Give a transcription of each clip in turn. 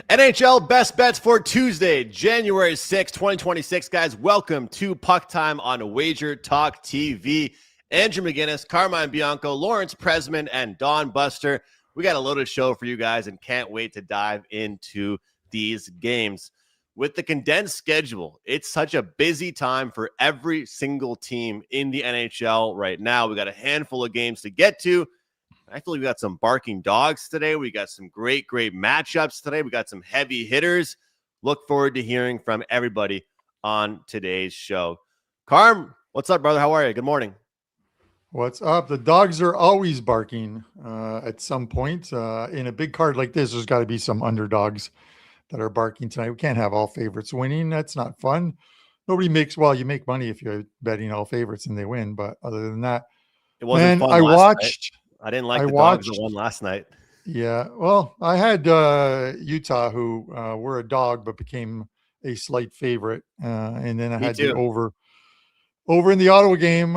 NHL best bets for Tuesday, January 6, 2026. Guys, welcome to PuckTime on WagerTalk TV. Andrew McInnis, Carmine Bianco, Lawrence Presman, and Don Buster. We got a loaded show for you guys and can't wait to dive into these games. With the condensed schedule, it's such a busy time for every single team in the NHL right now. We got a handful of games to get to. I feel like we got some barking dogs today. We got some great matchups today. We got some heavy hitters. Look forward to hearing from everybody on today's show. Carm, what's up, brother? How are you? Good morning. What's up? The dogs are always barking at some point. In a big card like this, there's got to be some underdogs that are barking tonight. We can't have all favorites winning. That's not fun. Nobody makes, well, you make money if you're betting all favorites and they win. But other than that, it wasn't fun. I didn't like the dogs that won last night. Yeah. Well, I had Utah, who were a dog, but became a slight favorite. And then I had the over in the Ottawa game.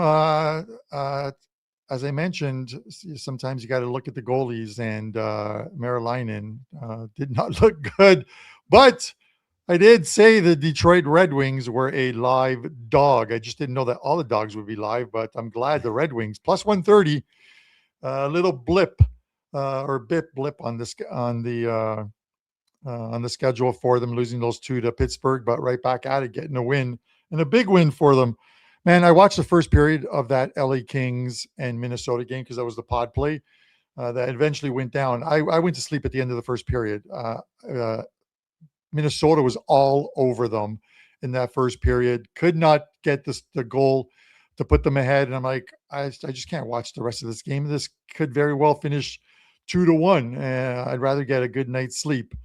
As I mentioned, sometimes you got to look at the goalies, and Marilainen did not look good. But I did say the Detroit Red Wings were a live dog. I just didn't know that all the dogs would be live, but I'm glad the Red Wings plus 130. A little blip blip on the schedule for them, losing those two to Pittsburgh, but right back at it, getting a win, and a big win for them. Man, I watched the first period of that LA Kings and Minnesota game because that was the pod play that eventually went down. I went to sleep at the end of the first period. Minnesota was all over them in that first period. Could not get the goal to put them ahead. And I'm like, I just can't watch the rest of this game. This could very well finish 2-1. I'd rather get a good night's sleep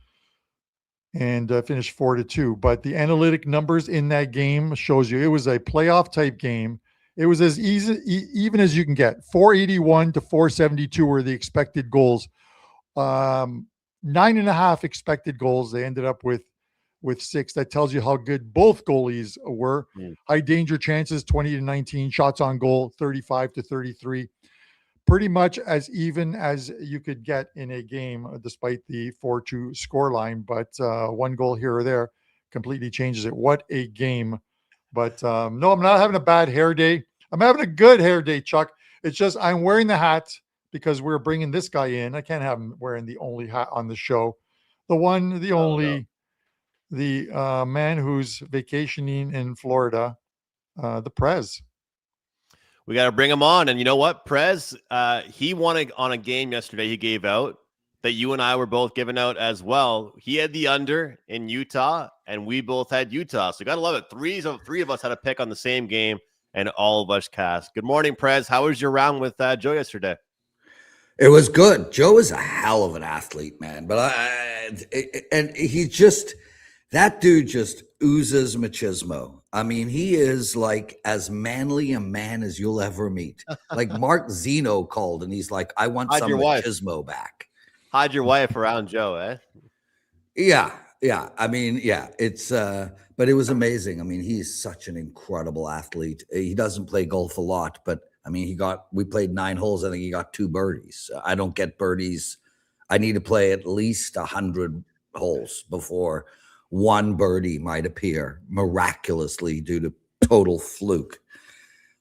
and finish 4-2. But the analytic numbers in that game shows you it was a playoff type game. It was as even as you can get. 481 to 472 were the expected goals. 9.5 expected goals. They ended up with 6. That tells you how good both goalies were. High danger chances, 20-19. Shots on goal, 35-33. Pretty much as even as you could get in a game, despite the 4-2 scoreline. But one goal here or there completely changes it. What a game. But no, I'm not having a bad hair day. I'm having a good hair day, Chuck. It's just I'm wearing the hat because we're bringing this guy in. I can't have him wearing the only hat on the show. The one, the only... No. The man who's vacationing in Florida, the Prez. We got to bring him on. And you know what? Prez, he won on a game yesterday he gave out that you and I were both giving out as well. He had the under in Utah, and we both had Utah. So you got to love it. Three of us had a pick on the same game, and all of us cast. Good morning, Prez. How was your round with Joe yesterday? It was good. Joe is a hell of an athlete, man. But and he just... That dude just oozes machismo. I mean, he is like as manly a man as you'll ever meet. Like Mark Zeno called, and he's like, I want some machismo back. Hide your wife around Joe, eh? Yeah. I mean, yeah, it's, but it was amazing. I mean, he's such an incredible athlete. He doesn't play golf a lot, but I mean, we played 9 holes. I think he got 2 birdies. I don't get birdies. I need to play at least 100 holes before one birdie might appear miraculously due to total fluke.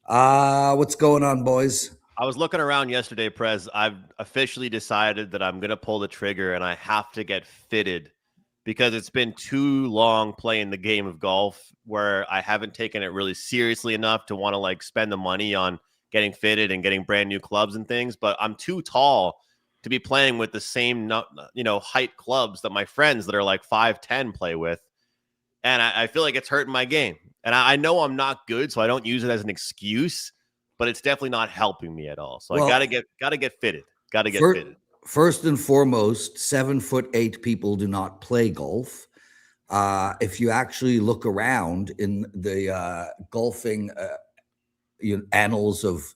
What's going on, boys? I was looking around yesterday, Prez. I've officially decided that I'm going to pull the trigger and I have to get fitted because it's been too long playing the game of golf where I haven't taken it really seriously enough to want to like spend the money on getting fitted and getting brand new clubs and things. But I'm too tall to be playing with the same, height clubs that my friends that are like 5'10" play with. And I feel like it's hurting my game. And I know I'm not good, so I don't use it as an excuse, but it's definitely not helping me at all. So I gotta get fitted. Fitted. First and foremost, 7'8" people do not play golf. If you actually look around in the golfing annals of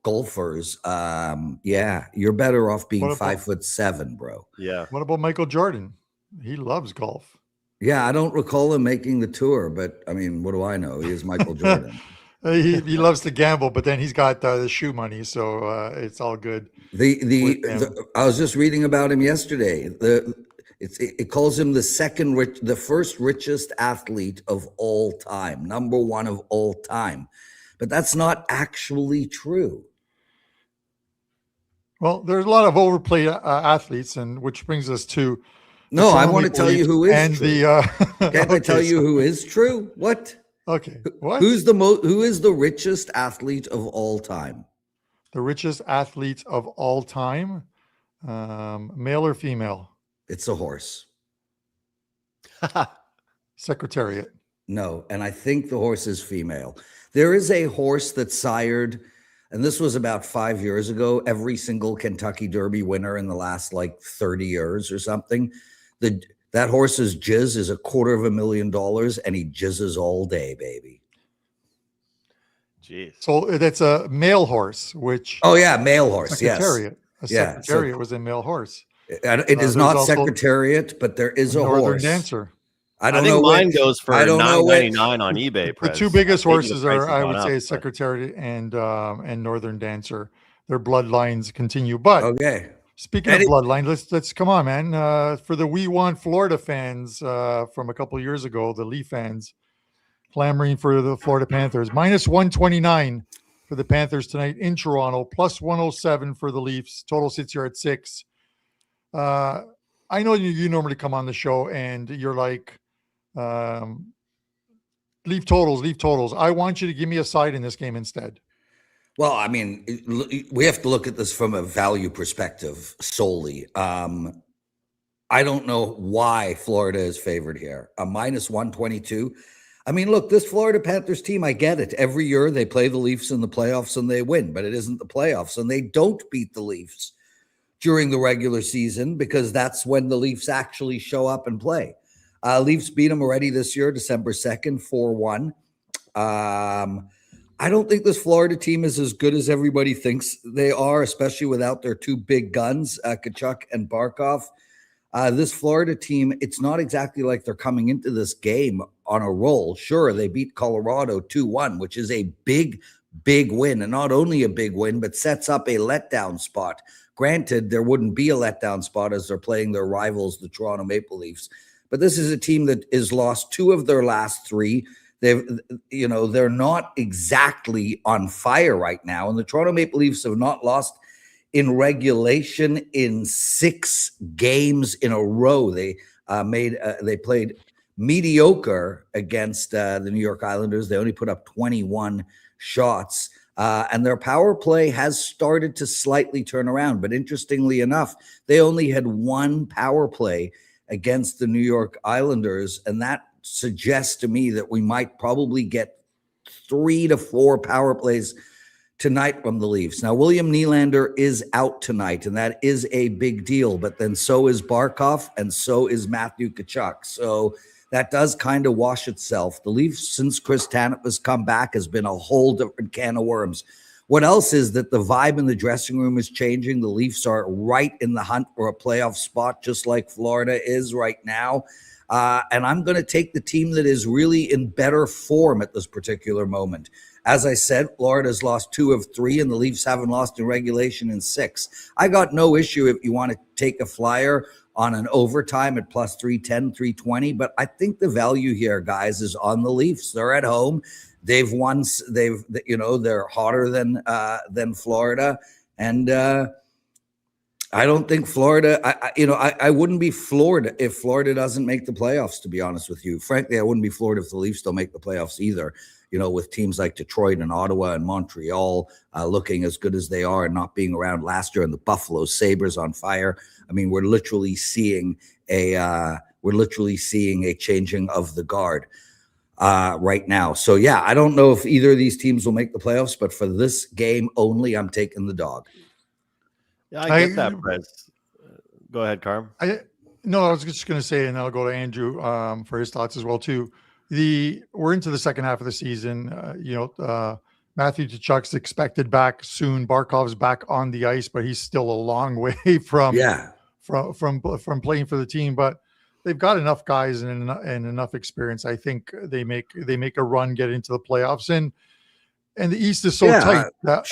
golfers, you're better off being 5'7", bro. Yeah. What about Michael Jordan? He loves golf. Yeah, I don't recall him making the tour, but I mean, what do I know? He is Michael Jordan. He loves to gamble, but then he's got the shoe money, so it's all good. I was just reading about him yesterday. It calls him the first richest athlete of all time, number one of all time. But that's not actually true. Well, there's a lot of overplayed athletes, and which brings us to no. I want to tell you who is true. Can't I tell you who is true? What? Okay. What? Who is the richest athlete of all time? The richest athlete of all time, male or female? It's a horse. Secretariat. No, and I think the horse is female. There is a horse that sired, and this was about 5 years ago, every single Kentucky Derby winner in the last 30 years or something. That horse's jizz is $250,000, and he jizzes all day, baby. Jeez. So that's a male horse, which... Oh, yeah, male horse, secretariat. Yes. Secretariat was a male horse. It is not Secretariat, but there is a Northern horse. Dancer. I think mine goes for $9.99 on eBay. The two biggest horses are, I would say, Secretariat and Northern Dancer. Their bloodlines continue. But okay, speaking of bloodline, let's come on, man. For the We Want Florida fans from a couple of years ago, the Leaf fans clamoring for the Florida Panthers, -129 for the Panthers tonight in Toronto, +107 for the Leafs. Total sits here at 6. I know you normally come on the show and you're like, leave totals. I want you to give me a side in this game instead. Well, I mean, we have to look at this from a value perspective solely. I don't know why Florida is favored here. A -122. I mean, look, this Florida Panthers team, I get it. Every year they play the Leafs in the playoffs and they win, but it isn't the playoffs, and they don't beat the Leafs during the regular season because that's when the Leafs actually show up and play. Leafs beat them already this year, December 2nd, 4-1. I don't think this Florida team is as good as everybody thinks they are, especially without their two big guns, Tkachuk and Barkov. This Florida team, it's not exactly like they're coming into this game on a roll. Sure, they beat Colorado 2-1, which is a big win, and not only a big win, but sets up a letdown spot. Granted, there wouldn't be a letdown spot as they're playing their rivals, the Toronto Maple Leafs. But this is a team that has lost 2 of their last 3. They're not exactly on fire right now. And the Toronto Maple Leafs have not lost in regulation in 6 games in a row. They played mediocre against the New York Islanders. They only put up 21 shots. And their power play has started to slightly turn around. But interestingly enough, they only had 1 power play against the New York Islanders. And that suggests to me that we might probably get 3 to 4 power plays tonight from the Leafs. Now, William Nylander is out tonight, and that is a big deal. But then so is Barkov, and so is Matthew Tkachuk. So that does kind of wash itself. The Leafs, since Chris Tanev has come back, has been a whole different can of worms. What else is that the vibe in the dressing room is changing. The Leafs are right in the hunt for a playoff spot, just like Florida is right now. And I'm going to take the team that is really in better form at this particular moment. As I said, Florida's lost 2 of 3, and the Leafs haven't lost in regulation in 6. I got no issue if you want to take a flyer on an overtime at +310, 320. But I think the value here, guys, is on the Leafs. They're at home. They've won. They're hotter than Florida, and I don't think Florida. I wouldn't be floored if Florida doesn't make the playoffs. To be honest with you, frankly, I wouldn't be floored if the Leafs don't make the playoffs either. With teams like Detroit and Ottawa and Montreal looking as good as they are and not being around last year, and the Buffalo Sabres on fire. I mean, we're literally seeing a changing of the guard right now. So yeah, I don't know if either of these teams will make the playoffs, but for this game only, I'm taking the dog. Yeah, I get that, Prez. Go ahead, Carm. I was just going to say, and I'll go to Andrew for his thoughts as well too. We're into the second half of the season. Matthew Tkachuk's expected back soon. Barkov's back on the ice, but he's still a long way from playing for the team. But they've got enough guys and enough experience. I think they make a run, get into the playoffs. And And the East is so tight that,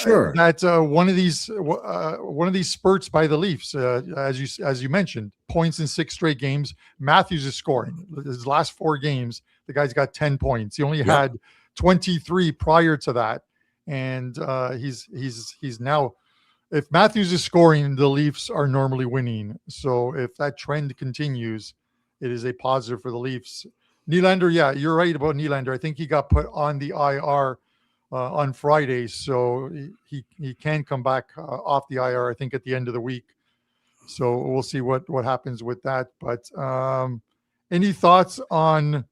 one of these spurts by the Leafs, as you mentioned, points in 6 straight games. Matthews is scoring. His last 4 games, the guy's got 10 points. He only had 23 prior to that, and he's now. If Matthews is scoring, the Leafs are normally winning. So if that trend continues, it is a positive for the Leafs. Nylander, yeah, you're right about Nylander. I think he got put on the IR on Friday, so he can come back off the IR, I think, at the end of the week. So we'll see what happens with that. But any thoughts on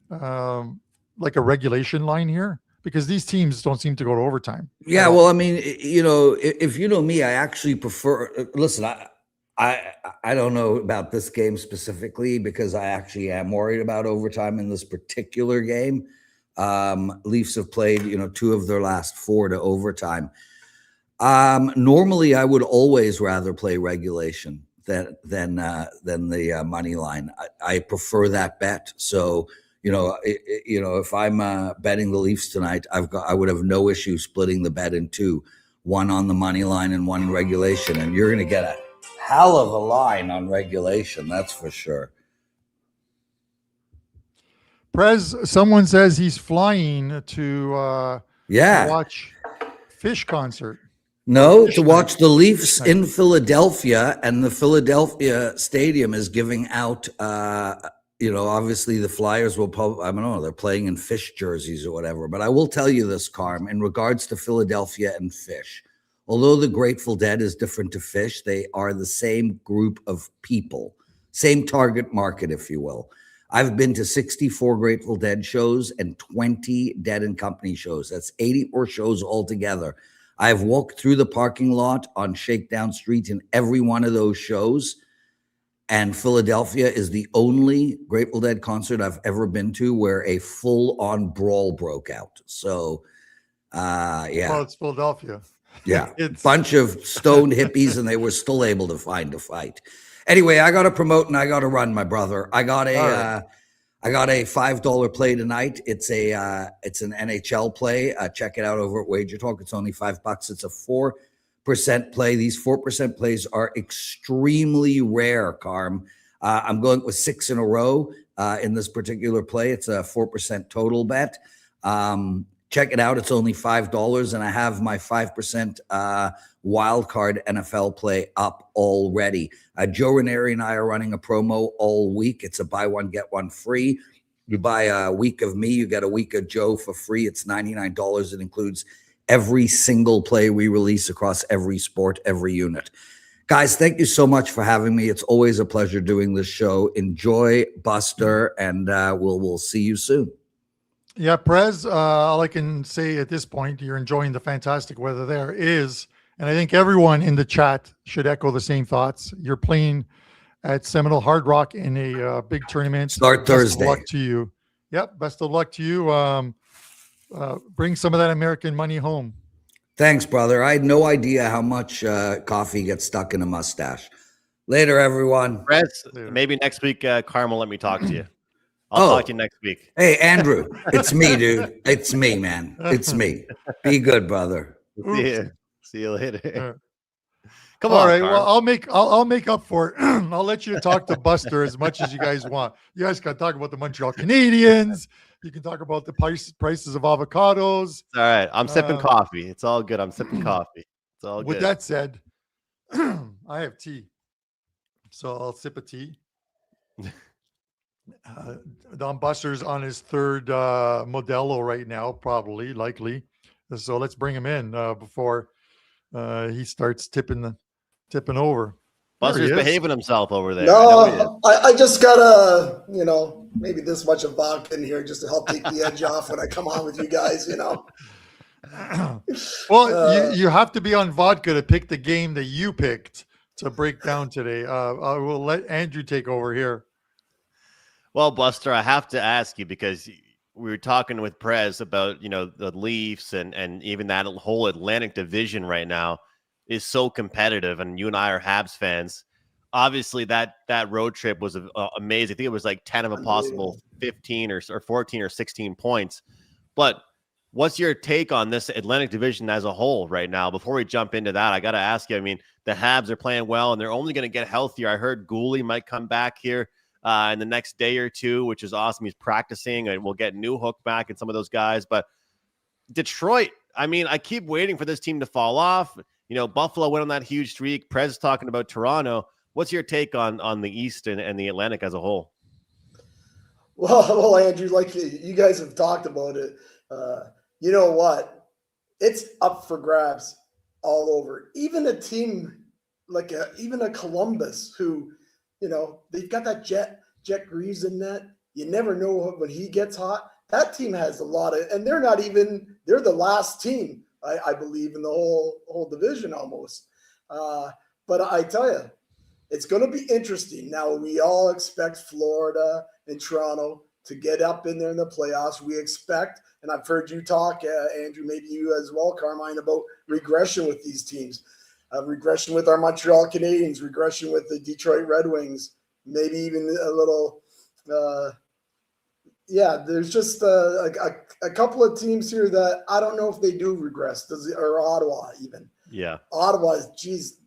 like a regulation line here? Because these teams don't seem to go to overtime. Yeah, well, I mean, you know, if you know me, I actually prefer. Listen, I don't know about this game specifically because I actually am worried about overtime in this particular game. Leafs have played, 2 of their last 4 to overtime. Normally, I would always rather play regulation than the money line. I prefer that bet. So, if I'm betting the Leafs tonight, I would have no issue splitting the bet in 2, one on the money line and one in regulation, and you're going to get a hell of a line on regulation. That's for sure. Prez, someone says he's flying to watch Fish concert. No, to watch the Leafs in Philadelphia, and the Philadelphia stadium is giving out, obviously the Flyers will probably, I don't know, they're playing in Fish jerseys or whatever. But I will tell you this, Carm, in regards to Philadelphia and Fish, although the Grateful Dead is different to Fish, they are the same group of people, same target market, if you will. I've been to 64 Grateful Dead shows and 20 Dead and Company shows. That's 84 shows altogether. I've walked through the parking lot on Shakedown Street in every one of those shows. And Philadelphia is the only Grateful Dead concert I've ever been to where a full-on brawl broke out. So, yeah. Well, it's Philadelphia. Yeah, it's a bunch of stoned hippies, and they were still able to find a fight. Anyway, I got to promote and I got to run, my brother. I got a $5 play tonight. It's an NHL play. Check it out over at WagerTalk. It's only $5. It's a 4% play. These 4% plays are extremely rare, Carm. I'm going with 6 in a row in this particular play. It's a 4% total bet. Check it out. It's only $5, and I have my 5% wild card NFL play up already. Joe Ranieri and I are running a promo all week. It's a buy one, get one free. You buy a week of me, you get a week of Joe for free. It's $99. It includes every single play we release across every sport, every unit. Guys, thank you so much for having me. It's always a pleasure doing this show. Enjoy, Buster, and we'll see you soon. Yeah, Prez, all I can say at this point, you're enjoying the fantastic weather there is, and I think everyone in the chat should echo the same thoughts. You're playing at Seminole Hard Rock in a big tournament. Start Thursday. Best of luck to you. Yep, best of luck to you. Bring some of that American money home. Thanks, brother. I had no idea how much coffee gets stuck in a mustache. Later, everyone. Prez, maybe next week, Carm will let me talk to you. I'll talk to you next week. Hey, Andrew, it's me, dude. It's me, man. It's me. Be good, brother. See you later. Come on. All right. Carm. Well, I'll make up for it. I'll let you talk to Buster as much as you guys want. You guys can talk about the Montreal Canadiens. You can talk about the prices of avocados. All right. I'm sipping coffee. It's all good. I'm sipping coffee. It's all good. With that said, I have tea. So I'll sip a tea. Don Buster's on his 3rd Modelo right now, likely. So let's bring him in before he starts tipping over. Buster's behaving himself over there. No, I just got maybe this much of vodka in here just to help take the edge off when I come on with you guys, Well, you have to be on vodka to pick the game that you picked to break down today. I will let Andrew take over here. Well, Buster, I have to ask you because we were talking with Prez about, the Leafs and even that whole Atlantic division right now is so competitive. And you and I are Habs fans. Obviously, that road trip was amazing. I think it was like 10 of a possible 15 or 14 or 16 points. But What's your take on this Atlantic Division as a whole right now? Before we jump into that, I got to ask you, I mean, the Habs are playing well, and they're only going to get healthier. I heard Gooley might come back here in the next day or two, which is awesome. He's practicing, and we'll get Newhook back and some of those guys. But Detroit, I mean, I keep waiting for this team to fall off. You know, Buffalo went on that huge streak. Prez talking about Toronto. What's your take on the East and the Atlantic as a whole? Well, Andrew, like you guys have talked about it, you know what? It's up for grabs all over. Even a team like even a Columbus, who, you know, they've got that Jet Greaves in net. You never know when he gets hot. That team has a lot of, and they're the last team, I believe, in the whole division almost. But I tell you, it's going to be interesting. Now, we all expect Florida and Toronto to get up in there in the playoffs. We expect, and I've heard you talk, Andrew, maybe you as well, Carmine, about regression with these teams. Regression with our Montreal Canadiens, regression with the Detroit Red Wings, maybe even a little there's just a couple of teams here that I don't know if they do regress, or Ottawa even. Yeah. Ottawa, geez,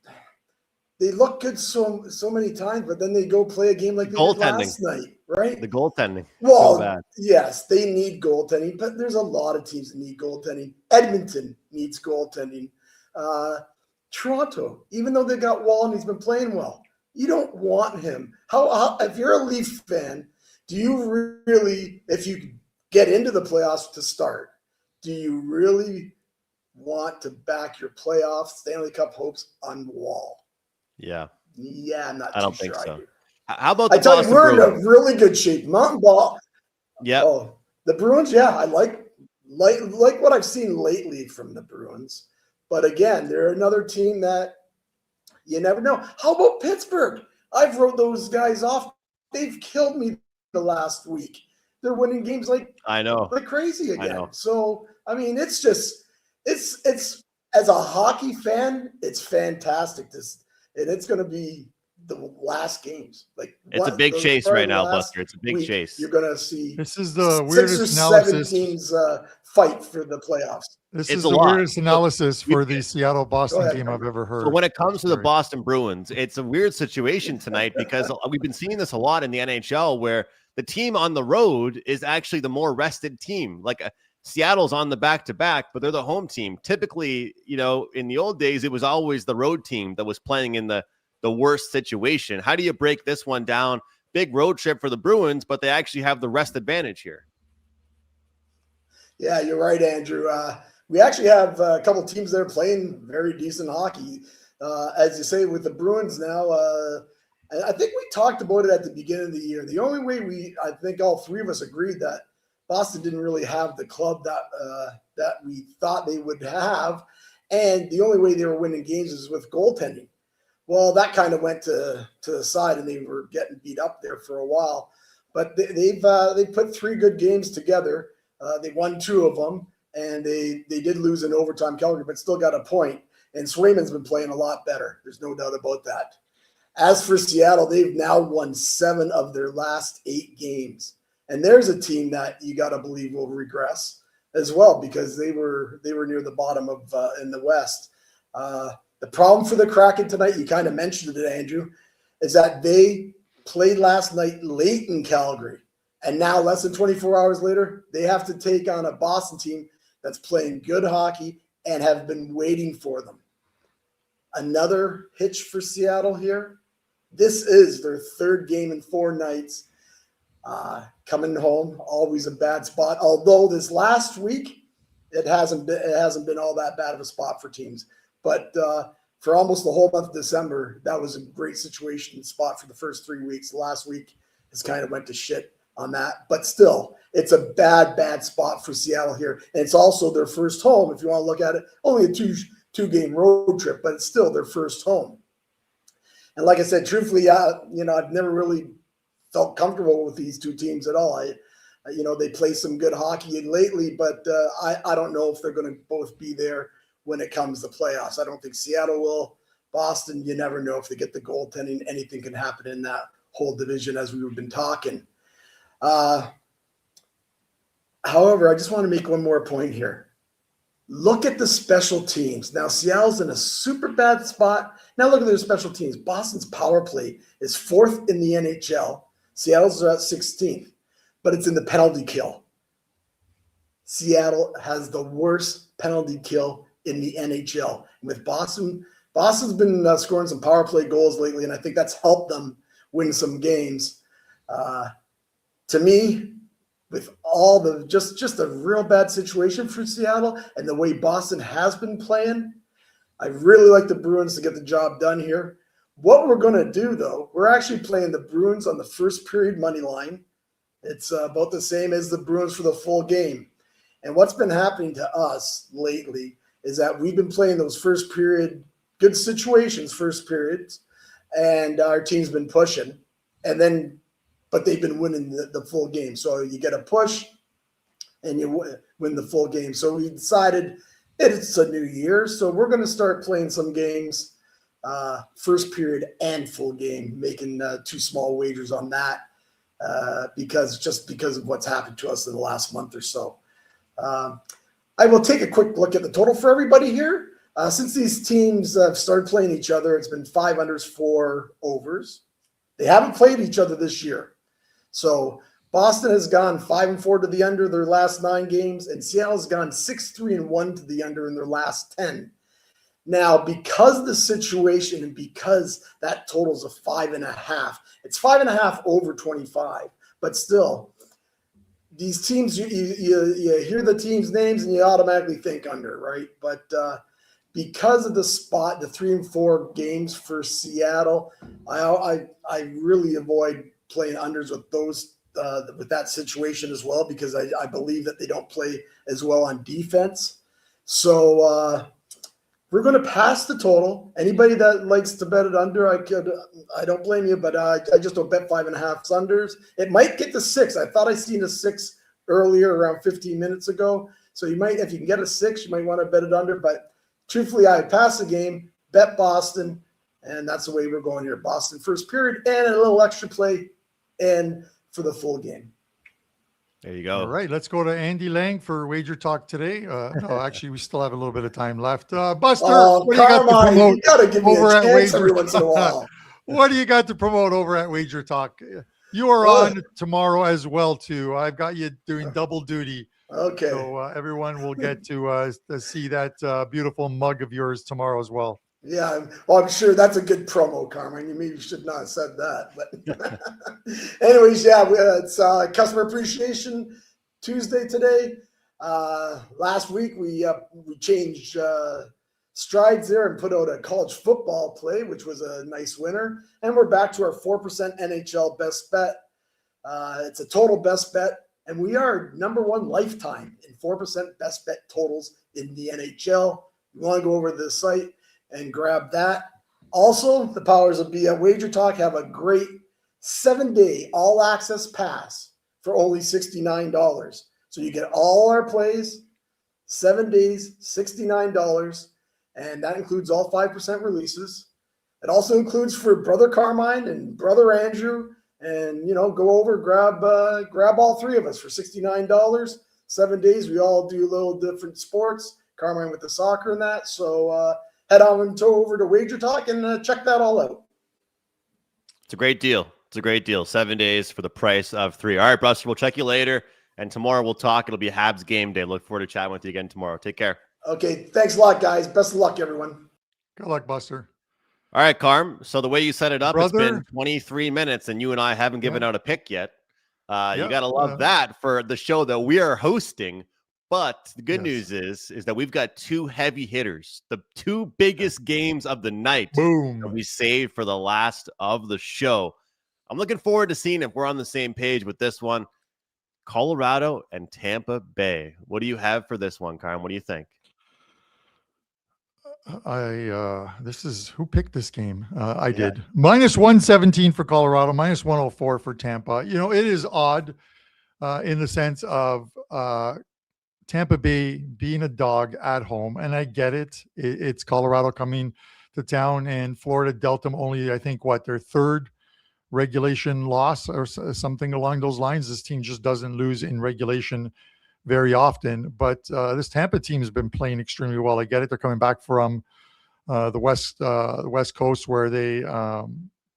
they look good so many times, but then they go play a game like they did last night, right? The goaltending. Well, so bad. Yes, they need goaltending, but there's a lot of teams that need goaltending. Edmonton needs goaltending. Toronto, even though they got Wall and he's been playing well, you don't want him. How if you're a Leaf fan, do you really, if you get into the playoffs to start, do you really want to back your playoff Stanley Cup hopes on Wall? Yeah. Yeah, I'm not I don't too think sure so. I do. How about I tell you, we're in a really good shape. Mountain Ball. Yeah. Oh, the Bruins, yeah, I like what I've seen lately from the Bruins. But again, they're another team that you never know. How about Pittsburgh? I've wrote those guys off. They've killed me the last week. They're winning games like crazy again. I know. So I mean, it's just it's as a hockey fan, it's fantastic. And it's going to be the last games. Like it's a big chase right now, Buster. It's a big chase. You're going to see. This is the weirdest analysis. 6 or 7 teams fight for the playoffs. This is the weirdest analysis for the Seattle-Boston game I've ever heard. So when it comes to the Boston Bruins, it's a weird situation tonight because we've been seeing this a lot in the NHL where the team on the road is actually the more rested team. Like Seattle's on the back-to-back, but they're the home team. Typically, you know, in the old days, it was always the road team that was playing in the worst situation. How do you break this one down? Big road trip for the Bruins, but they actually have the rest advantage here. Yeah, you're right, Andrew. We actually have a couple teams that are playing very decent hockey. As you say, with the Bruins now, I think we talked about it at the beginning of the year. The only way I think all three of us agreed that Boston didn't really have the club that we thought they would have. And the only way they were winning games is with goaltending. Well, that kind of went to the side, and they were getting beat up there for a while. But they've put 3 good games together. They won 2 of them, and they did lose in overtime Calgary, but still got a point. And Swayman's been playing a lot better. There's no doubt about that. As for Seattle, they've now won 7 of their last 8 games. And there's a team that you got to believe will regress as well, because they were near the bottom of in the West. The problem for the Kraken tonight, you kind of mentioned it, Andrew, is that they played last night late in Calgary. And now, less than 24 hours later, they have to take on a Boston team that's playing good hockey and have been waiting for them. Another hitch for Seattle here. This is their 3rd game in 4 nights. Coming home, always a bad spot. Although this last week, it hasn't been all that bad of a spot for teams. But for almost the whole month of December, that was a great situation spot for the first 3 weeks. The last week has kind of went to shit on that. But still, it's a bad spot for Seattle here. And it's also their first home, if you want to look at it. Only a two-game road trip, but it's still their first home. And like I said, truthfully, I've never really felt comfortable with these 2 teams at all. They play some good hockey lately, but I don't know if they're going to both be there when it comes to playoffs. I don't think Seattle will. Boston, you never know if they get the goaltending. Anything can happen in that whole division, as we've been talking. However, I just want to make one more point here. Look at the special teams. Now, Seattle's in a super bad spot. Now look at their special teams. Boston's power play is 4th in the NHL. Seattle's at 16th, but it's in the penalty kill. Seattle has the worst penalty kill in the NHL. With Boston's been scoring some power play goals lately, and I think that's helped them win some games. To me, with all the just a real bad situation for Seattle and the way Boston has been playing, I really like the Bruins to get the job done here. What we're going to do, though, we're actually playing the Bruins on the first period money line. It's about the same as the Bruins for the full game. And what's been happening to us lately is that we've been playing those first period good situations, first periods, and our team's been pushing. But they've been winning the full game. So you get a push and you win the full game. So we decided it's a new year. So we're going to start playing some games, first period and full game, making 2 small wagers on that because of what's happened to us in the last month or so. I will take a quick look at the total for everybody here. Since these teams have started playing each other, it's been 5 unders, 4 overs. They haven't played each other this year. So Boston has gone 5-4 to the under their last 9 games, and Seattle's gone 6-3-1 to the under in their last 10. Now, because of the situation and because that total's a 5.5, it's 5.5 over 25. But still, these teams, you hear the teams' names and you automatically think under, right? But because of the spot, the 3 and 4 games for Seattle, I really avoid playing unders with those with that situation as well, because I believe that they don't play as well on defense. So we're going to pass the total. Anybody that likes to bet it under, I don't blame you, but I just don't bet 5.5 unders. It might get to 6. I thought I seen a 6 earlier around 15 minutes ago. So you might, if you can get a 6, you might want to bet it under. But truthfully, I pass the game, bet Boston, and that's the way we're going here. Boston first period and a little extra play and for the full game. There you go. All right, let's go to Andy Lang for Wager Talk today. No, actually, we still have a little bit of time left. Buster, what do you got to promote gotta give me over a at chance every Wager once in a while. What do you got to promote over at Wager Talk? You are on tomorrow as well, too. I've got you doing double duty. Okay. So everyone will get to see that beautiful mug of yours tomorrow as well. Yeah, well, I'm sure that's a good promo, Carmine. You maybe should not have said that, but anyways, yeah, it's Customer Appreciation Tuesday today. Last week we changed strides there and put out a college football play, which was a nice winner, and we're back to our 4% NHL best bet. It's a total best bet, and we are #1 lifetime in 4% best bet totals in the NHL. You want to go over to the site and grab that. Also, the powers of be at WagerTalk have a great 7-day all-access pass for only $69. So you get all our plays, 7 days, $69, and that includes all 5% releases. It also includes for Brother Carmine and Brother Andrew, and go over, grab all 3 of us for $69. 7 days, we all do a little different sports. Carmine with the soccer and that. So head on over to WagerTalk and check that all out. It's a great deal. 7 days for the price of 3. All right, Buster, we'll check you later. And tomorrow we'll talk. It'll be Habs game day. Look forward to chatting with you again tomorrow. Take care. Okay. Thanks a lot, guys. Best of luck, everyone. Good luck, Buster. All right, Carm. So the way you set it up, Brother, it's been 23 minutes and you and I haven't given out a pick yet. You got to love that for the show that we are hosting. But the good news is that we've got 2 heavy hitters, the 2 biggest games of the night. Boom. That we saved for the last of the show. I'm looking forward to seeing if we're on the same page with this one. Colorado and Tampa Bay. What do you have for this one, Kyle? What do you think? This is who picked this game? I did. -117 for Colorado, -104 for Tampa. It is odd in the sense of Tampa Bay being a dog at home, and I get it. It's Colorado coming to town, and Florida dealt them only, I think, their 3rd regulation loss or something along those lines. This team just doesn't lose in regulation very often. But this Tampa team has been playing extremely well. I get it. They're coming back from the West Coast, where they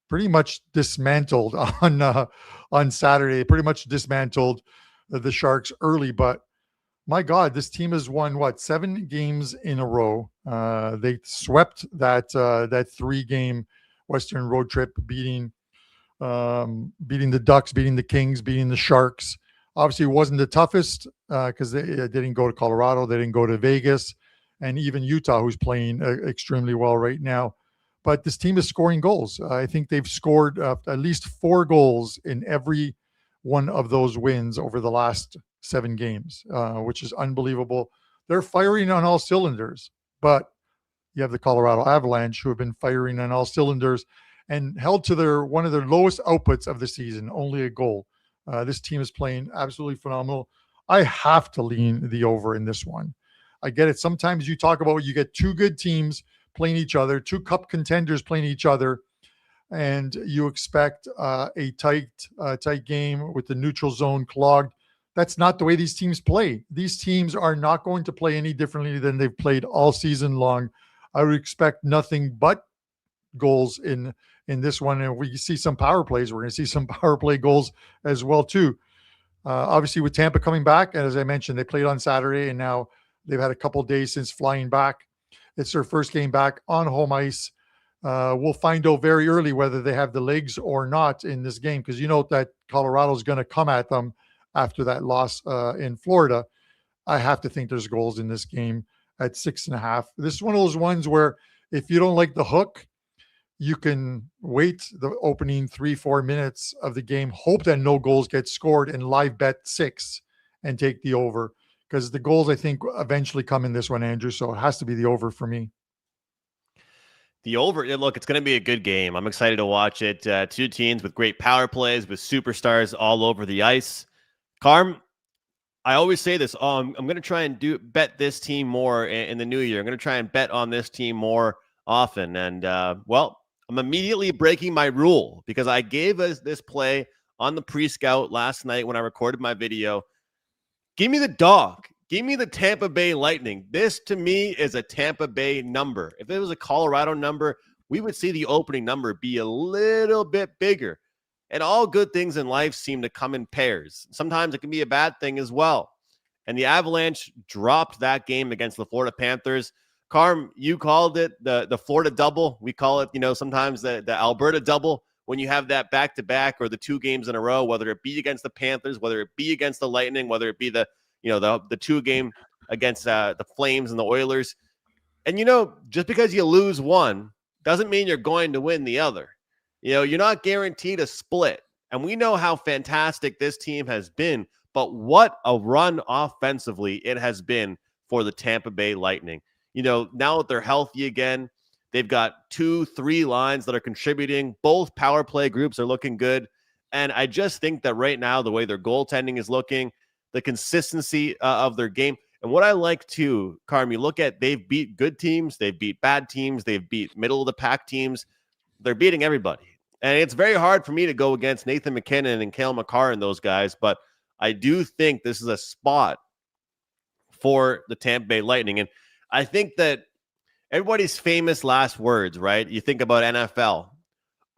pretty much dismantled on Saturday. They pretty much dismantled the Sharks early, but my God, this team has won 7 games in a row. They swept that 3-game Western road trip, beating the Ducks, beating the Kings, beating the Sharks. Obviously, it wasn't the toughest because they didn't go to Colorado, they didn't go to Vegas, and even Utah, who's playing extremely well right now. But this team is scoring goals. I think they've scored at least 4 goals in every one of those wins over the last 7 games, which is unbelievable. They're firing on all cylinders, but you have the Colorado Avalanche, who have been firing on all cylinders and held to one of their lowest outputs of the season, only a goal. This team is playing absolutely phenomenal. I have to lean the over in this one. I get it. Sometimes you talk about you get 2 good teams playing each other, 2 cup contenders playing each other, and you expect a tight game with the neutral zone clogged. That's not the way these teams play. These teams are not going to play any differently than they've played all season long. I would expect nothing but goals in this one. And we see some power plays. We're going to see some power play goals as well, too. Obviously, with Tampa coming back, and as I mentioned, they played on Saturday, and now they've had a couple of days since flying back. It's their first game back on home ice. We'll find out very early whether they have the legs or not in this game, because you know that Colorado is going to come at them after that loss in Florida. I have to think there's goals in this game at 6.5. This is one of those ones where if you don't like the hook, you can wait the opening 3-4 minutes of the game, hope that no goals get scored, and live bet 6 and take the over, because the goals, I think, eventually come in this one, Andrew. So it has to be the over for me. The over, look, it's going to be a good game. I'm excited to watch it. 2 teams with great power plays, with superstars all over the ice. Carm, I always say this. I'm going to try and bet this team more in the new year. I'm going to try and bet on this team more often. And, well, I'm immediately breaking my rule, because I gave us this play on the pre-scout last night when I recorded my video. Give me the dog. Give me the Tampa Bay Lightning. This, to me, is a Tampa Bay number. If it was a Colorado number, we would see the opening number be a little bit bigger. And all good things in life seem to come in pairs. Sometimes it can be a bad thing as well. And the Avalanche dropped that game against the Florida Panthers. Carm, you called it the Florida double. We call it, sometimes the Alberta double, when you have that back-to-back or the 2 games in a row, whether it be against the Panthers, whether it be against the Lightning, whether it be the 2 game against the Flames and the Oilers. And, just because you lose one doesn't mean you're going to win the other. You're not guaranteed a split. And we know how fantastic this team has been, but what a run offensively it has been for the Tampa Bay Lightning. Now that they're healthy again, they've got 2-3 lines that are contributing. Both power play groups are looking good. And I just think that right now, the way their goaltending is looking, the consistency of their game. And what I like too, Carm, you look at, they've beat good teams, they've beat bad teams, they've beat middle of the pack teams. They're beating everybody. And it's very hard for me to go against Nathan McKinnon and Cale Makar and those guys, but I do think this is a spot for the Tampa Bay Lightning. And I think that everybody's famous last words, right? You think about NFL.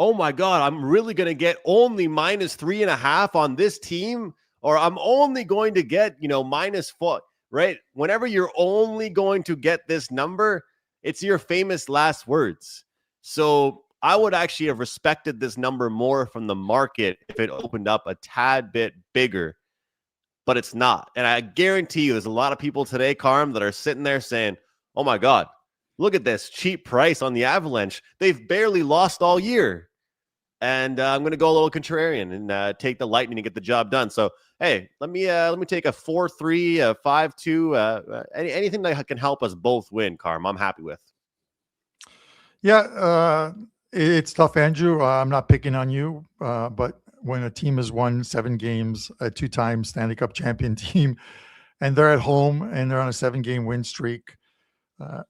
Oh my God, I'm really going to get only -3.5 on this team, or I'm only going to get, -4, right? Whenever you're only going to get this number, it's your famous last words. So I would actually have respected this number more from the market if it opened up a tad bit bigger, but it's not. And I guarantee you there's a lot of people today, Carm, that are sitting there saying, oh my God, look at this cheap price on the Avalanche. They've barely lost all year. And I'm going to go a little contrarian and take the Lightning to get the job done. So, hey, let me take a 4-3, a 5-2, anything that can help us both win, Carm, I'm happy with. Yeah, it's tough, Andrew. I'm not picking on you, but when a team has won 7 games, a 2-time Stanley Cup champion team, and they're at home and they're on a 7-game win streak,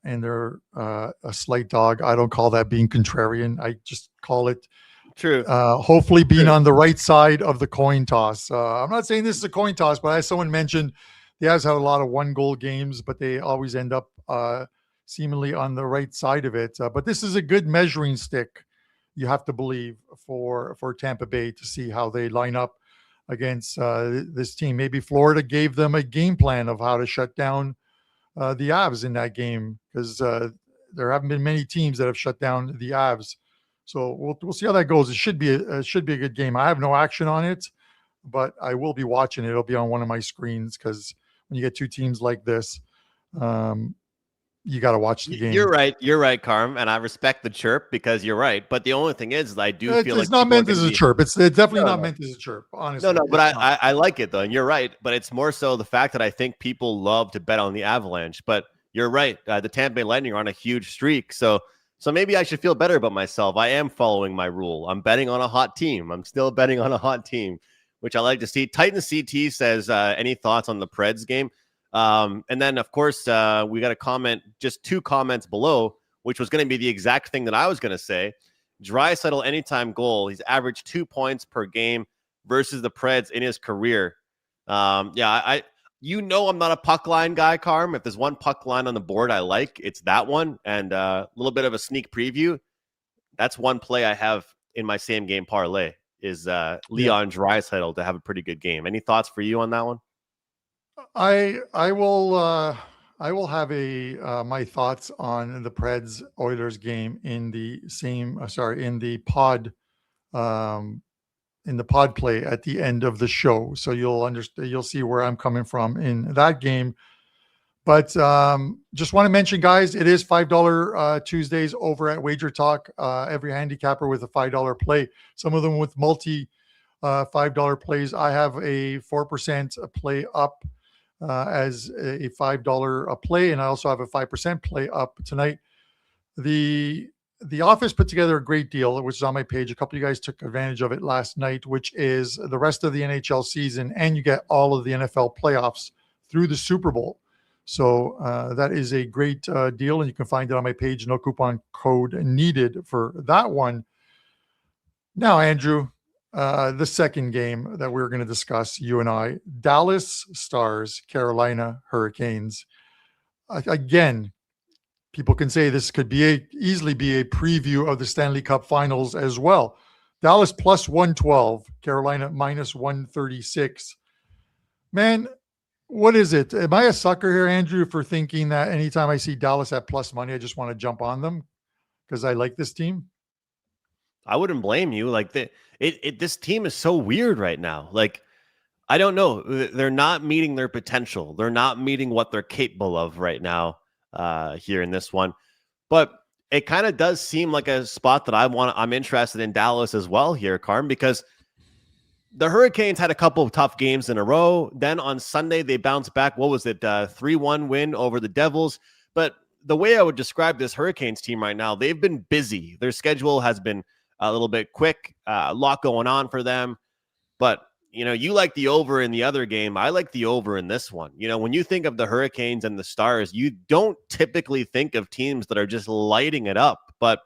and they're a slight dog, I don't call that being contrarian. I just call it true. Hopefully being on the right side of the coin toss. I'm not saying this is a coin toss, but as someone mentioned, the Avs have a lot of 1-goal games, but they always end up seemingly on the right side of it. But this is a good measuring stick, you have to believe, for Tampa Bay to see how they line up against this team. Maybe Florida gave them a game plan of how to shut down the Avs in that game, because there haven't been many teams that have shut down the Avs. So we'll see how that goes. It should be a good game. I have no action on it, but I will be watching it. It'll be on one of my screens, because when you get two teams like this, you got to watch the game. You're right, Carm, and I respect the chirp, because you're right. But the only thing is, I do feel like it's not meant as a chirp. It's definitely not meant as a chirp, honestly. No, but I like it though, and you're right. But it's more so the fact that I think people love to bet on the Avalanche. But you're right. The Tampa Bay Lightning are on a huge streak, so maybe I should feel better about myself. I am following my rule. I'm betting on a hot team. I'm still betting on a hot team, which I like to see. Titan CT says, any thoughts on the Preds game? And then, of course, we got a comment, just 2 comments below, which was going to be the exact thing that I was going to say. Draisaitl anytime goal. He's averaged 2 points per game versus the Preds in his career. I'm not a puck line guy, Carm. If there's one puck line on the board I like, it's that one. And a little bit of a sneak preview. That's one play I have in my same game parlay is Leon Draisaitl to have a pretty good game. Any thoughts for you on that one? I will have my thoughts on the Preds Oilers game in the pod play at the end of the show. So you'll see where I'm coming from in that game. But just want to mention, guys, it is $5 Tuesdays over at WagerTalk. Every handicapper with a $5 play, some of them with multi $5 plays. I have a 4% play up as a $5 play, and I also have a 5% play up tonight. The Office put together a great deal, which is on my page. A couple of you guys took advantage of it last night, which is the rest of the NHL season, and you get all of the NFL playoffs through the Super Bowl. So that is a great deal, and you can find it on my page. No coupon code needed for that one. Now, Andrew, the second game that we're going to discuss, you and I, Dallas Stars, Carolina Hurricanes. Again, people can say this could easily be a preview of the Stanley Cup Finals as well. Dallas plus 112, Carolina minus 136. Man, what is it? Am I a sucker here, Andrew, for thinking that anytime I see Dallas at plus money, I just want to jump on them because I like this team? I wouldn't blame you. Like this team is so weird right now. Like, I don't know. They're not meeting their potential. They're not meeting what they're capable of right now here in this one. But it kind of does seem like a spot that I'm interested in Dallas as well here, Carm, because the Hurricanes had a couple of tough games in a row. Then on Sunday, they bounced back. What was it? 3-1 win over the Devils. But the way I would describe this Hurricanes team right now, they've been busy. Their schedule has been a little bit quick, a lot going on for them. But, you like the over in the other game. I like the over in this one. When you think of the Hurricanes and the Stars, you don't typically think of teams that are just lighting it up. But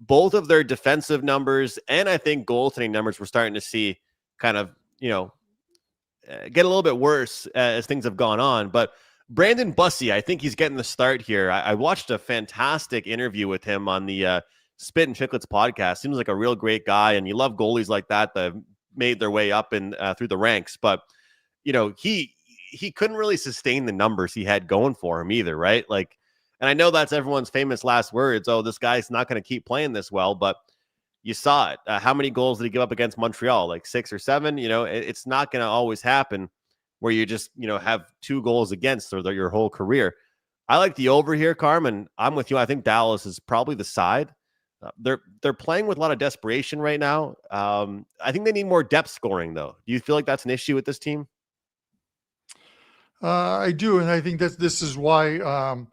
both of their defensive numbers and I think goaltending numbers we're starting to see kind of, get a little bit worse as things have gone on. But Brandon Bussey, I think he's getting the start here. I watched a fantastic interview with him on the Spit and Chicklets podcast. Seems like a real great guy, and you love goalies like that have made their way up and through the ranks. But, he couldn't really sustain the numbers he had going for him either, right? Like, and I know that's everyone's famous last words. Oh, this guy's not going to keep playing this well, but you saw it. How many goals did he give up against Montreal? Like 6 or 7? It's not going to always happen where you just, have 2 goals against or your whole career. I like the over here, Carmen. I'm with you. I think Dallas is probably the side. They're playing with a lot of desperation right now. I think they need more depth scoring, though. Do you feel like that's an issue with this team? I do, and I think this is why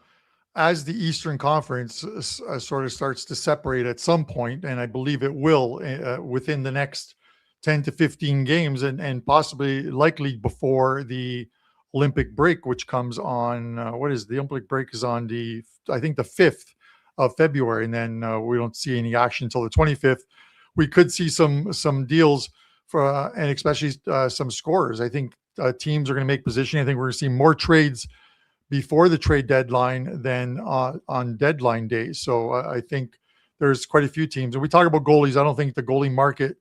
as the Eastern Conference sort of starts to separate at some point, and I believe it will within the next 10 to 15 games and possibly likely before the Olympic break, which comes on, the Olympic break is on I think the 5th of February, and then we don't see any action until the 25th. We could see some deals for and especially some scorers. I think teams are going to make position. I think we're going to see more trades before the trade deadline than on deadline day. So I think there's quite a few teams. And we talk about goalies. I don't think the goalie market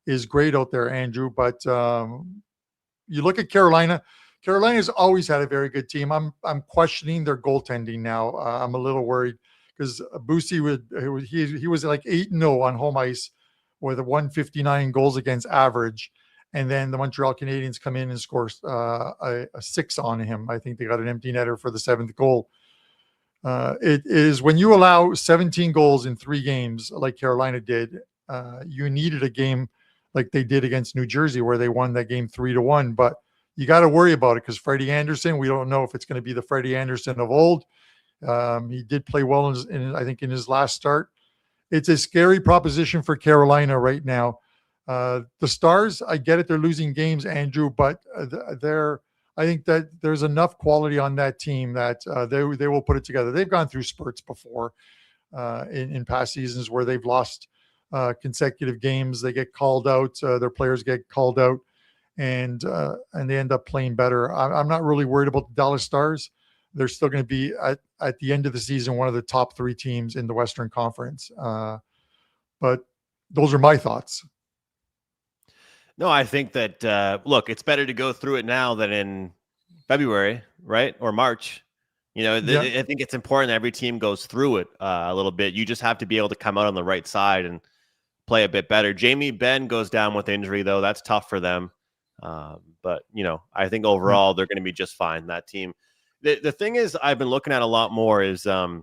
is great out there, Andrew. But you look at Carolina. Carolina's always had a very good team. I'm questioning their goaltending now. I'm a little worried because Bussi he was like 8-0 on home ice with a 159 goals against average. And then the Montreal Canadiens come in and score a 6 on him. I think they got an empty netter for the 7th goal. It is when you allow 17 goals in 3 games like Carolina did, you needed a game like they did against New Jersey where they won that game 3-1. But you got to worry about it because Freddie Anderson, we don't know if it's going to be the Freddie Anderson of old. He did play well I think in his last start. It's a scary proposition for Carolina right now. The Stars, I get it. They're losing games, Andrew, but I think that there's enough quality on that team that they will put it together. They've gone through spurts before in past seasons where they've lost consecutive games. They get called out. Their players get called out, and they end up playing better. I'm not really worried about the Dallas Stars. They're still going to be at the end of the season one of the top 3 teams in the Western Conference. But those are my thoughts. No, I think that, look, it's better to go through it now than in February, right? Or March. I think it's important that every team goes through it a little bit. You just have to be able to come out on the right side and play a bit better. Jamie Benn goes down with injury, though. That's tough for them. But, I think overall they're going to be just fine, that team. The thing is, I've been looking at a lot more is, how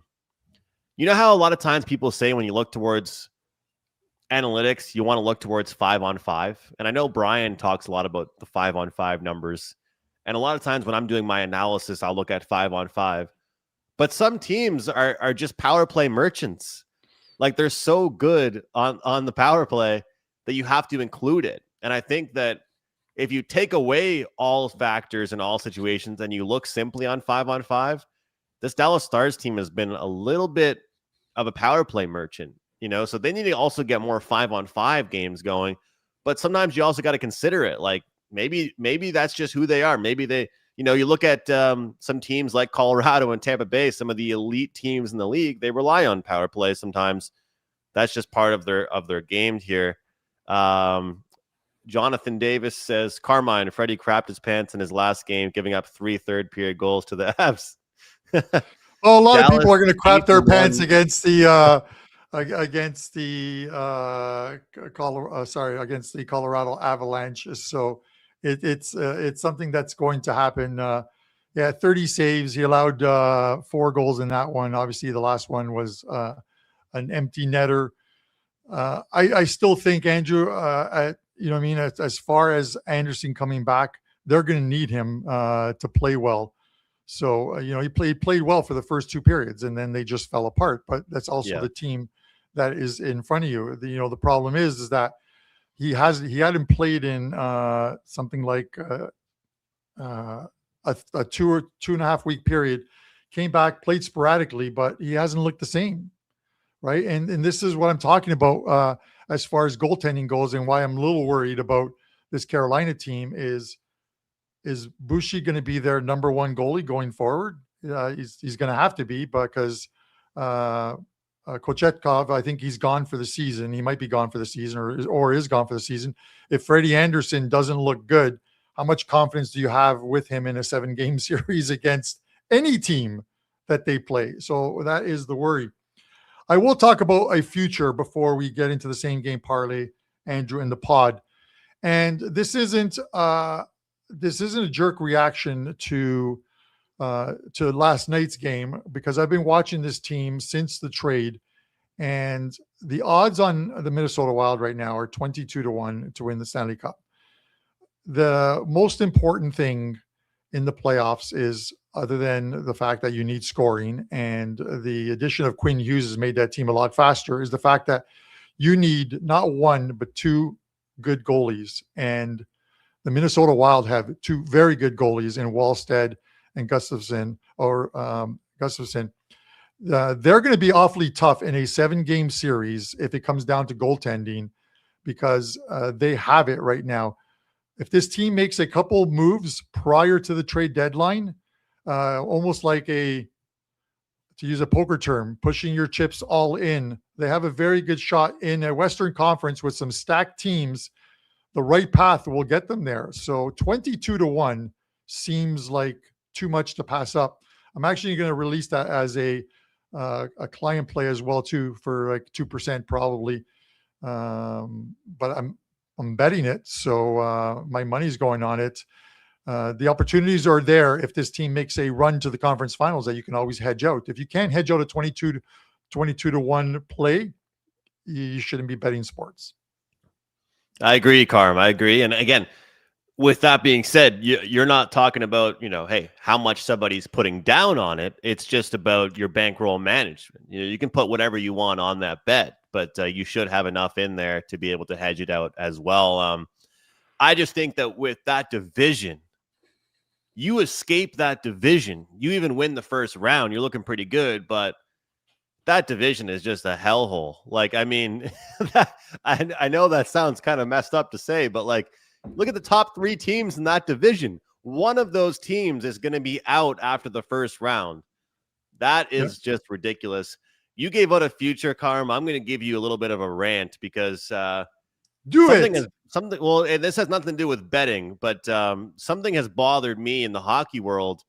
a lot of times people say when you look towards analytics, you want to look towards 5-on-5. And I know Brian talks a lot about the 5-on-5 numbers. And a lot of times when I'm doing my analysis, I'll look at 5-on-5. But some teams are just power play merchants. Like they're so good on the power play that you have to include it. And I think that if you take away all factors in all situations and you look simply on 5-on-5, this Dallas Stars team has been a little bit of a power play merchant. So they need to also get more 5-on-5 games going. But sometimes you also got to consider it. Like maybe that's just who they are. Maybe they, you look at some teams like Colorado and Tampa Bay, some of the elite teams in the league, they rely on power play sometimes. That's just part of their game here. Jonathan Davis says, Carmine, Freddie crapped his pants in his last game, giving up 3 third-period goals to the Avs. Well, a lot of people are going to crap their pants against the against the Colorado Avalanche. So it's something that's going to happen. 30 saves. He allowed 4 goals in that one. Obviously, the last one was an empty netter. I still think Andrew, as far as Anderson coming back, they're going to need him to play well. So, he played well for the first 2 periods and then they just fell apart. But that's also the team that is in front of you. The problem is that he hadn't played in something like a 2 or 2.5 week period, came back, played sporadically, but he hasn't looked the same. Right. And this is what I'm talking about as far as goaltending goes and why I'm a little worried about this Carolina team is Bussi going to be their number 1 goalie going forward? He's going to have to be because Kochetkov, I think he's gone for the season. He might be gone for the season or is gone for the season. If Freddie Anderson doesn't look good, how much confidence do you have with him in a 7-game series against any team that they play? So that is the worry. I will talk about a future before we get into the same game parlay, Andrew, in the pod. And this isn't a jerk reaction to last night's game because I've been watching this team since the trade, and the odds on the Minnesota Wild right now are 22-1 to win the Stanley Cup. The most important thing in the playoffs is, other than the fact that you need scoring and the addition of Quinn Hughes has made that team a lot faster, is the fact that you need not 1, but 2 good goalies. And the Minnesota Wild have 2 very good goalies in Wallstead and Gustafsson. They're going to be awfully tough in a 7-game series if it comes down to goaltending because they have it right now. if this team makes a couple moves prior to the trade deadline, almost like to use a poker term, pushing your chips all in, they have a very good shot in a Western Conference with some stacked teams. The right path will get them there. So 22-1 seems like too much to pass up. I'm actually going to release that as a client play as well too, for like 2% probably. But I'm betting it. So my money's going on it. The opportunities are there if this team makes a run to the conference finals that you can always hedge out. If you can't hedge out a 22-1 play, you shouldn't be betting sports. I agree, Carm. I agree. And again, with that being said, you're not talking about, hey, how much somebody's putting down on it. It's just about your bankroll management. You can put whatever you want on that bet, but you should have enough in there to be able to hedge it out as well. I just think that with that division, you escape that division. You even win the first round. You're looking pretty good, but that division is just a hellhole. Like, I mean, I know that sounds kind of messed up to say, but like, look at the top 3 teams in that division. One of those teams is going to be out after the first round. That is just ridiculous. You gave out a future, Carm. I'm going to give you a little bit of a rant because well, and this has nothing to do with betting, but something has bothered me in the hockey world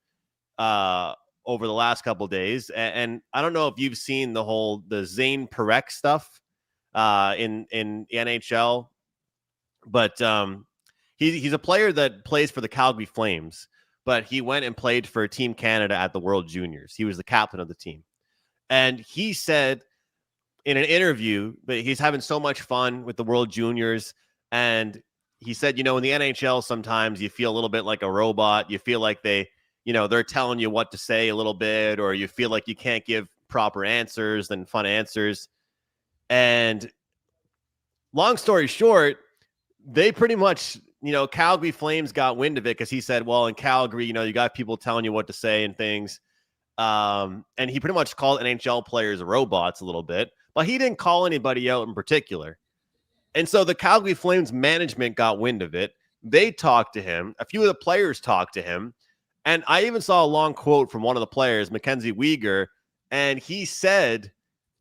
over the last couple of days. And I don't know if you've seen the Zane Parekh stuff in the NHL, but he's a player that plays for the Calgary Flames, but he went and played for Team Canada at the World Juniors. He was the captain of the team. And he said in an interview, but he's having so much fun with the World Juniors. And he said, in the NHL, sometimes you feel a little bit like a robot. You feel like they're telling you what to say a little bit, or you feel like you can't give proper answers and fun answers. And long story short, they pretty much, Calgary Flames got wind of it because he said, well, in Calgary, you got people telling you what to say and things. And he pretty much called NHL players robots a little bit, but he didn't call anybody out in particular. And so the Calgary Flames management got wind of it. They talked to him. A few of the players talked to him. And I even saw a long quote from one of the players, Mackenzie Weegar, and he said,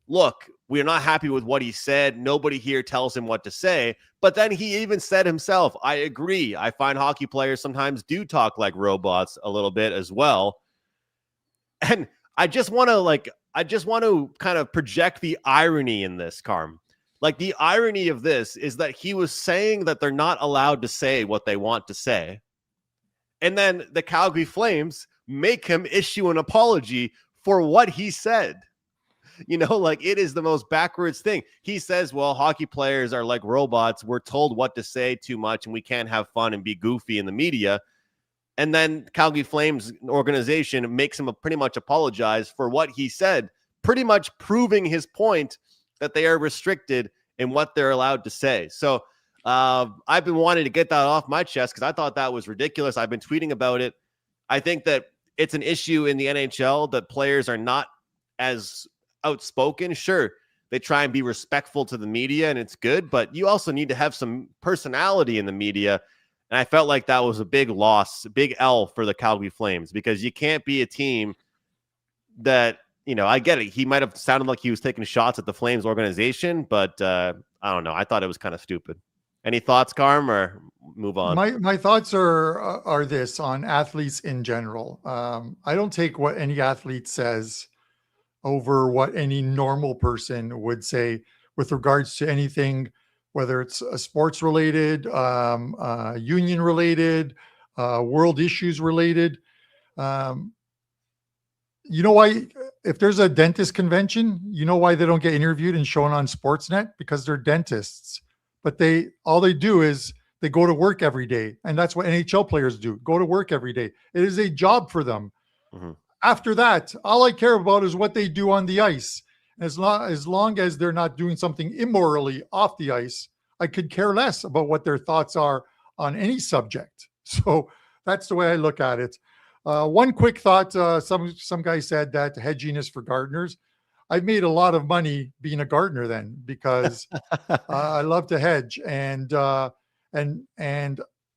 look, we're not happy with what he said. Nobody here tells him what to say. But then he even said himself, I agree. I find hockey players sometimes do talk like robots a little bit as well. And I just want to kind of project the irony in this, Carm. Like, the irony of this is that he was saying that they're not allowed to say what they want to say. And then the Calgary Flames make him issue an apology for what he said. It is the most backwards thing. He says, well, hockey players are like robots. We're told what to say too much, and we can't have fun and be goofy in the media. And then Calgary Flames organization makes him pretty much apologize for what he said, pretty much proving his point that they are restricted in what they're allowed to say. So I've been wanting to get that off my chest because I thought that was ridiculous. I've been tweeting about it. I think that it's an issue in the NHL that players are not as outspoken. Sure, they try and be respectful to the media, and it's good, but you also need to have some personality in the media. And I felt like that was a big loss, a big L for the Calgary Flames, because you can't be a team that, I get it. He might have sounded like he was taking shots at the Flames organization, but I don't know. I thought it was kind of stupid. Any thoughts, Carm, or move on? My thoughts are this on athletes in general. I don't take what any athlete says over what any normal person would say with regards to anything, whether it's sports related, union related, world issues related. You know why? If there's a dentist convention, you know why they don't get interviewed and shown on Sportsnet? Because they're dentists. But all they do is they go to work every day. And that's what NHL players do. Go to work every day. It is a job for them. Mm-hmm. After that, all I care about is what they do on the ice. As long as they're not doing something immorally off the ice, I could care less about what their thoughts are on any subject. So that's the way I look at it. One quick thought, some guy said that hedging is for gardeners. I've made a lot of money being a gardener then, because I love to hedge, and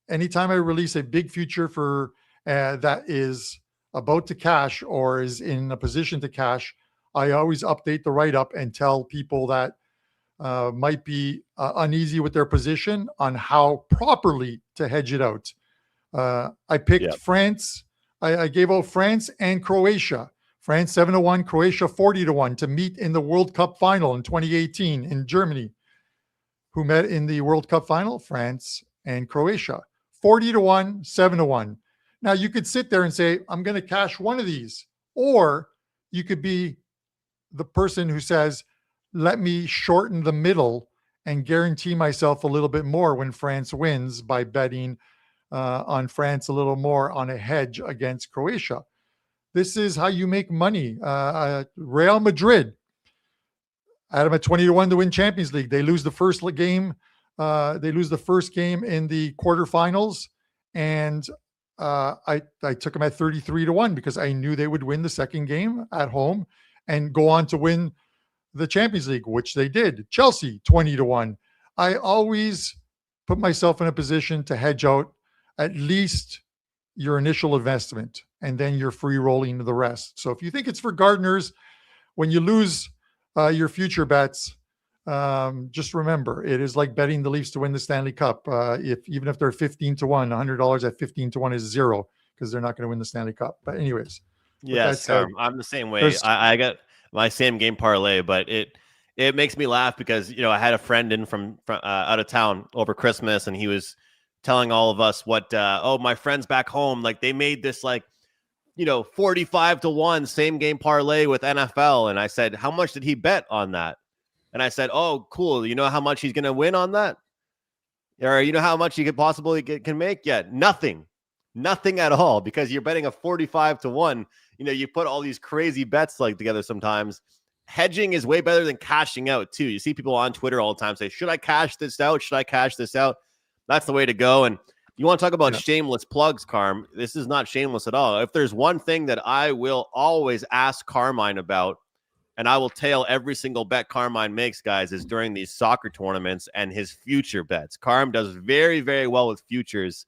anytime I release a big future for that is about to cash or is in a position to cash, I always update the write-up and tell people that might be uneasy with their position on how properly to hedge it out. I picked France. I gave out France and Croatia. France 7-1, Croatia 40-1 to meet in the World Cup final in 2018 in Germany. Who met in the World Cup final? France and Croatia. 40-1, 7-1. Now you could sit there and say, I'm going to cash one of these. Or you could be the person who says, let me shorten the middle and guarantee myself a little bit more when France wins by betting on France a little more on a hedge against Croatia. This is how you make money. Real Madrid, I had them at 20-1 to win Champions League. They lose the first game. They lose the first game in the quarterfinals. And I took them at 33-1 because I knew they would win the second game at home and go on to win the Champions League, which they did. Chelsea 20-1. I always put myself in a position to hedge out at least your initial investment, and then you're free rolling the rest. So if you think it's for gardeners, when you lose your future bets, just remember, it is like betting the Leafs to win the Stanley Cup. Even if they're 15-1, $100 at 15-1 is zero because they're not going to win the Stanley Cup. But anyways, yes, I'm the same way. I got my same game parlay, but it makes me laugh because I had a friend in from out of town over Christmas, and he was telling all of us what my friends back home, like they made this 45-1 same game parlay with NFL. And I said, how much did he bet on that? And I said, oh, cool. You know how much he's going to win on that? Or you know how much he could possibly can make? Yeah, nothing at all, because you're betting a 45-1. You put all these crazy bets together sometimes. Hedging is way better than cashing out too. You see people on Twitter all the time say, should I cash this out? Should I cash this out? That's the way to go. And you want to talk about shameless plugs, Carm? This is not shameless at all. If there's one thing that I will always ask Carmine about, and I will tail every single bet Carmine makes, guys, is during these soccer tournaments and his future bets. Carm does very, very well with futures.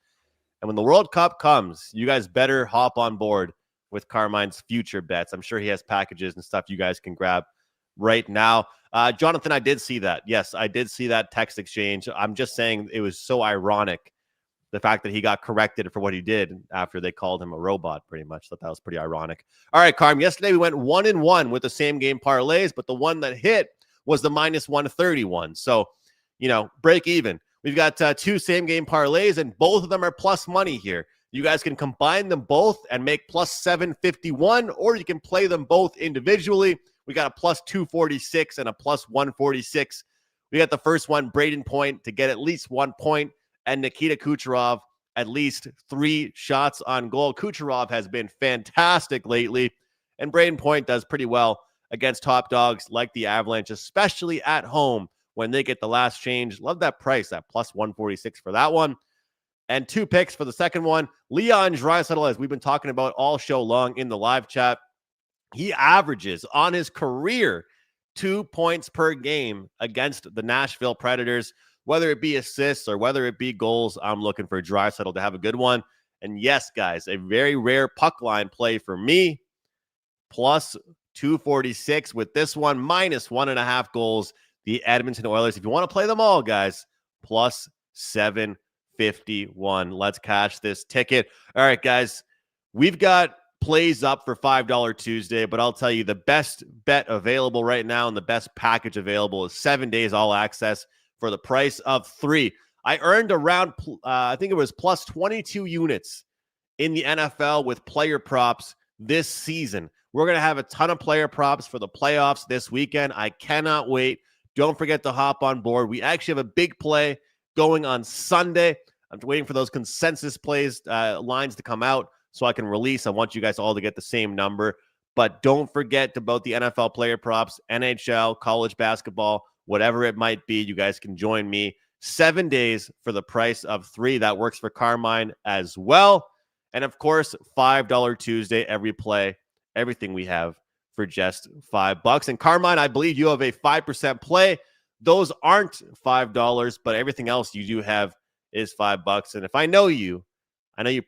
And when the World Cup comes, you guys better hop on board with Carmine's future bets. I'm sure he has packages and stuff you guys can grab right now. Jonathan, I did see that. Yes, I did see that text exchange. I'm just saying it was so ironic, the fact that he got corrected for what he did after they called him a robot, pretty much. Thought that was pretty ironic. All right, Carm, yesterday we went 1-1 with the same game parlays, but the one that hit was the -131. So, break even. We've got two same game parlays, and both of them are plus money here. You guys can combine them both and make +751, or you can play them both individually. We got a +246 and a +146. We got the first one, Braden Point, to get at least 1 point, and Nikita Kucherov, at least 3 shots on goal. Kucherov has been fantastic lately, and Braden Point does pretty well against top dogs like the Avalanche, especially at home when they get the last change. Love that price, that +146 for that one. And 2 picks for the second one. Leon Draisaitl, as we've been talking about all show long in the live chat, he averages on his career 2 points per game against the Nashville Predators. Whether it be assists or whether it be goals, I'm looking for Draisaitl to have a good one. And yes, guys, a very rare puck line play for me. +246 with this one, -1.5 goals. The Edmonton Oilers. If you want to play them all, guys, +751. Let's cash this ticket. All right, guys, we've got plays up for $5 Tuesday, but I'll tell you the best bet available right now and the best package available is 7 days all access for the price of 3. I earned around, I think it was +22 units in the NFL with player props this season. We're going to have a ton of player props for the playoffs this weekend. I cannot wait. Don't forget to hop on board. We actually have a big play going on Sunday. I'm waiting for those consensus plays lines to come out so I can release. I want you guys all to get the same number. But don't forget about the NFL player props, NHL, college basketball, whatever it might be. You guys can join me 7 days for the price of 3. That works for Carmine as well. And of course, $5 Tuesday, every play, everything we have for just $5. And Carmine, I believe you have a 5% play. Those aren't $5, but everything else you do have is $5. And if I know you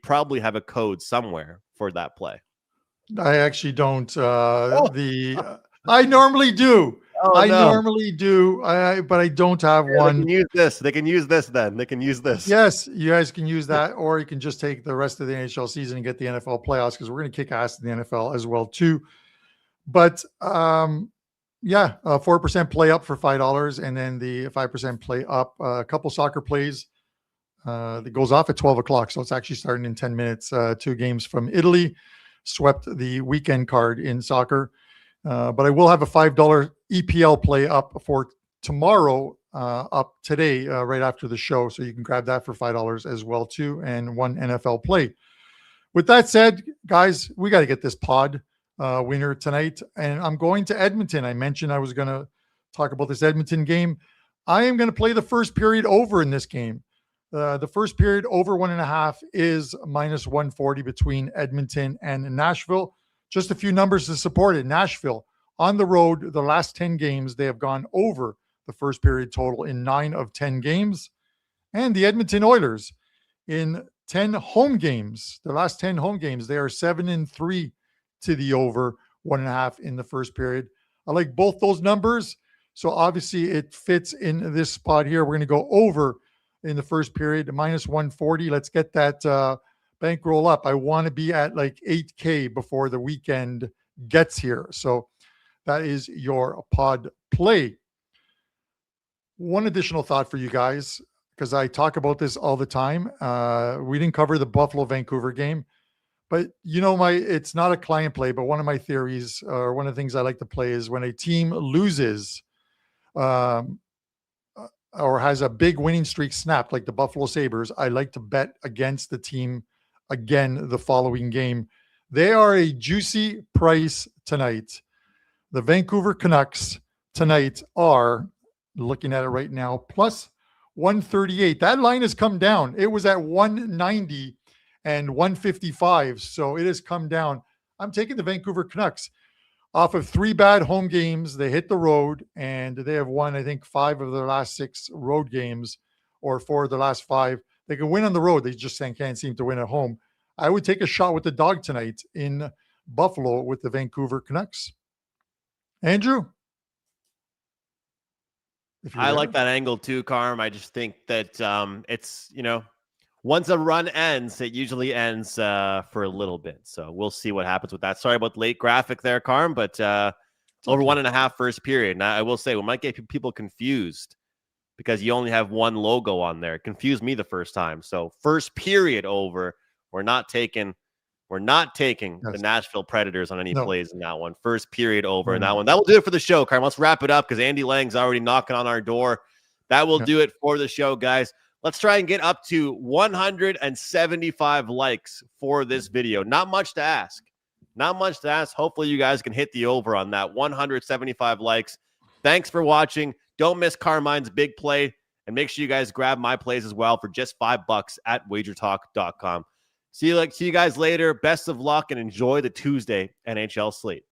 probably have a code somewhere for that play. I actually don't. I normally do. Normally do. But I don't have one. They can use this. They can use this then. They can use this. Yes, you guys can use that, or you can just take the rest of the NHL season and get the NFL playoffs, because we're going to kick ass in the NFL as well too. But 4% play up for $5, and then the 5% play up. A couple soccer plays that goes off at 12 o'clock, so it's actually starting in 10 minutes. 2 games from Italy swept the weekend card in soccer. But I will have a $5 EPL play up for tomorrow, up today, right after the show. So you can grab that for $5 as well too, and 1 NFL play. With that said, guys, we got to get this pod winner tonight. And I'm going to Edmonton. I mentioned I was going to talk about this Edmonton game. I am going to play the first period over in this game. The first period over 1.5 is -140 between Edmonton and Nashville. Just a few numbers to support it. Nashville on the road, the last 10 games, they have gone over the first period total in 9 of 10 games. And the Edmonton Oilers in 10 home games, the last 10 home games, they are 7-3 to the over 1.5 in the first period. I like both those numbers. So obviously it fits in this spot here. We're going to go over in the first period, -140. Let's get that bankroll up. I want to be at like 8K before the weekend gets here. So that is your pod play. One additional thought for you guys, because I talk about this all the time. We didn't cover the Buffalo-Vancouver game, but it's not a client play, but one of my theories, or one of the things I like to play, is when a team loses or has a big winning streak snapped, like the Buffalo Sabres, I like to bet against the team again the following game. They are a juicy price tonight. The Vancouver Canucks tonight are, looking at it right now, plus 138. That line has come down. It was at 190 and 155, so it has come down. I'm taking the Vancouver Canucks. Off of 3 bad home games, they hit the road, and they have won, I think, 5 of their last 6 road games, or 4 of the last 5. They can win on the road. They just can't seem to win at home. I would take a shot with the dog tonight in Buffalo with the Vancouver Canucks. Andrew? I like that angle too, Carm. I just think that it's, once a run ends, it usually ends for a little bit. So we'll see what happens with that. Sorry about the late graphic there, Carm, but over 1.5 first period. Now, I will say we might get people confused because you only have 1 logo on there. It confused me the first time. So first period over. We're not taking the Nashville Predators on any plays in that one. First period over in that one. That will do it for the show, Carm. Let's wrap it up because Andy Lang's already knocking on our door. That will do it for the show, guys. Let's try and get up to 175 likes for this video. Not much to ask. Hopefully you guys can hit the over on that. 175 likes. Thanks for watching. Don't miss Carmine's big play. And make sure you guys grab my plays as well for just $5 at WagerTalk.com. See you guys later. Best of luck and enjoy the Tuesday NHL slate.